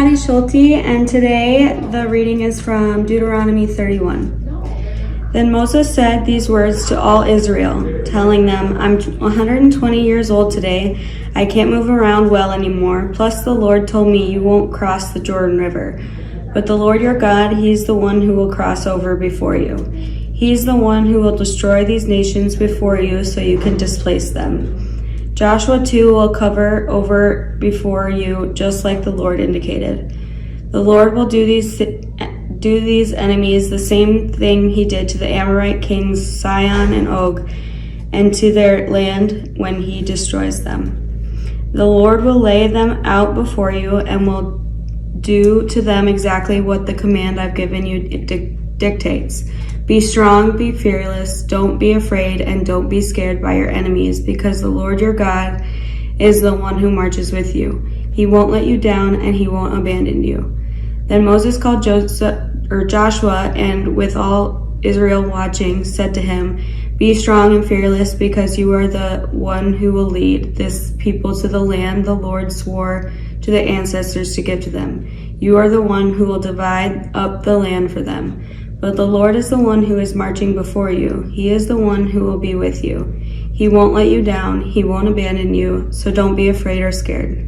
Maddie Schulte, and today the reading is from Deuteronomy 31. Then Moses said these words to all Israel, telling them, I'm 120 years old today. I can't move around well anymore. Plus the Lord told me you won't cross the Jordan River. But the Lord your God, He's the one who will cross over before you. He's the one who will destroy these nations before you so you can displace them. Joshua too will cover over before you just like the Lord indicated. The Lord will do these enemies the same thing He did to the Amorite kings Sihon and Og and to their land when He destroys them. The Lord will lay them out before you and will do to them exactly what the command I've given you dictates. Be strong, be fearless, don't be afraid, and don't be scared by your enemies, because the Lord your God is the one who marches with you. He won't let you down, and He won't abandon you. Then Moses called Joshua, and with all Israel watching, said to him, Be strong and fearless, because you are the one who will lead this people to the land the Lord swore to the ancestors to give to them. You are the one who will divide up the land for them. But the Lord is the one who is marching before you. He is the one who will be with you. He won't let you down. He won't abandon you. So don't be afraid or scared.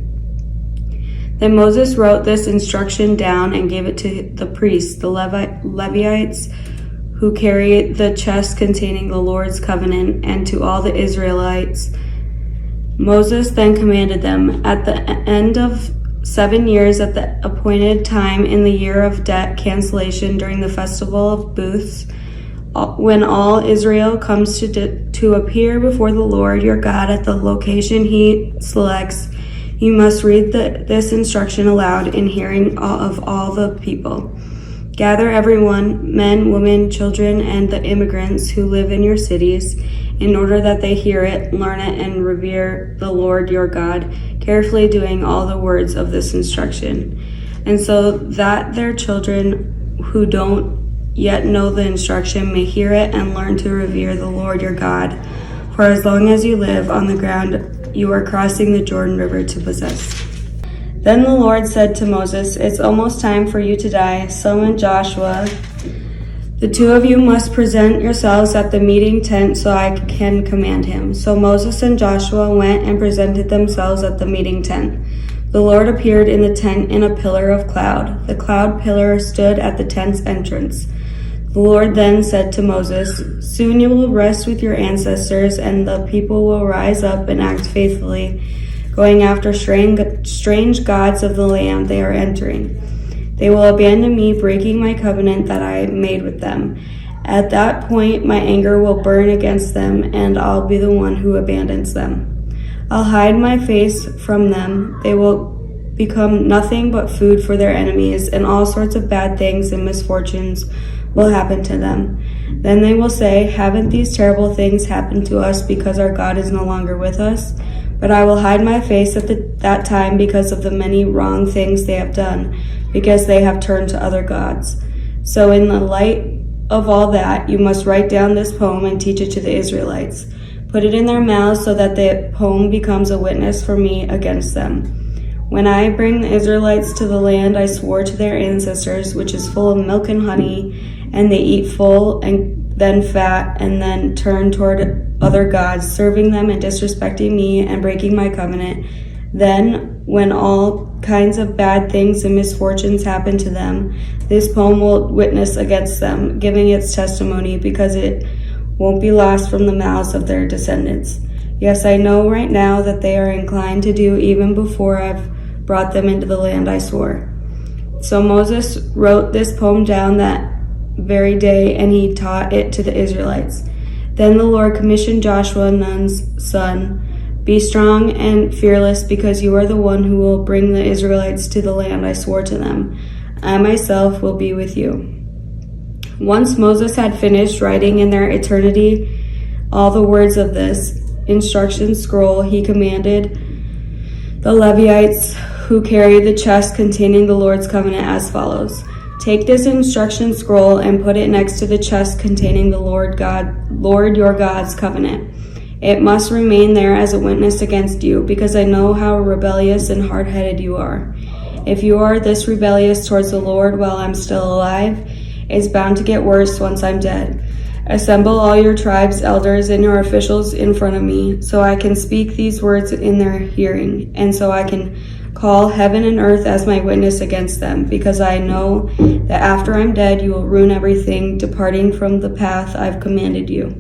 Then Moses wrote this instruction down and gave it to the priests, the Levites, who carry the chest containing the Lord's covenant, and to all the Israelites. Moses then commanded them, at the end of 7 years at the appointed time in the year of debt cancellation during the festival of booths, when all Israel comes to appear before the Lord your God at the location He selects, you must read this instruction aloud in hearing of all the people. Gather everyone, men, women, children, and the immigrants who live in your cities, in order that they hear it, learn it, and revere the Lord your God, carefully doing all the words of this instruction, and so that their children who don't yet know the instruction may hear it and learn to revere the Lord your God, for as long as you live on the ground you are crossing the Jordan River to possess. Then the Lord said to Moses, It's almost time for you to die. Summon Joshua. The two of you must present yourselves at the meeting tent so I can command him. So Moses and Joshua went and presented themselves at the meeting tent. The Lord appeared in the tent in a pillar of cloud. The cloud pillar stood at the tent's entrance. The Lord then said to Moses, Soon you will rest with your ancestors, and the people will rise up and act faithfully, going after strange gods of the land they are entering. They will abandon me, breaking my covenant that I made with them. At that point, my anger will burn against them, and I'll be the one who abandons them. I'll hide my face from them. They will become nothing but food for their enemies, and all sorts of bad things and misfortunes will happen to them. Then they will say, Haven't these terrible things happened to us because our God is no longer with us? But I will hide my face at that time because of the many wrong things they have done, because they have turned to other gods. So in the light of all that, you must write down this poem and teach it to the Israelites. Put it in their mouths so that the poem becomes a witness for me against them. When I bring the Israelites to the land I swore to their ancestors, which is full of milk and honey, and they eat full and then fat, and then turn toward other gods, serving them and disrespecting me and breaking my covenant, then when all kinds of bad things and misfortunes happen to them, this poem will witness against them, giving its testimony, because it won't be lost from the mouths of their descendants. Yes, I know right now that they are inclined to do even before I've brought them into the land I swore. So Moses wrote this poem down that very day, and he taught it to the Israelites. Then the Lord commissioned Joshua, Nun's son, Be strong and fearless, because you are the one who will bring the Israelites to the land I swore to them. I myself will be with you. Once Moses had finished writing in their eternity all the words of this instruction scroll, he commanded the Levites who carried the chest containing the Lord's covenant as follows. Take this instruction scroll and put it next to the chest containing the Lord your God's covenant. It must remain there as a witness against you, because I know how rebellious and hard-headed you are. If you are this rebellious towards the Lord while I'm still alive, it's bound to get worse once I'm dead. Assemble all your tribe's elders and your officials in front of me, so I can speak these words in their hearing, and so I can call heaven and earth as my witness against them, because I know that after I'm dead you will ruin everything, departing from the path I've commanded you.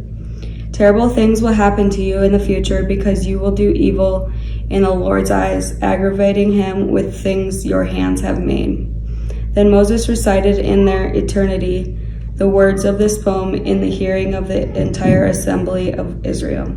Terrible things will happen to you in the future because you will do evil in the Lord's eyes, aggravating him with things your hands have made. Then Moses recited in their eternity the words of this poem in the hearing of the entire assembly of Israel.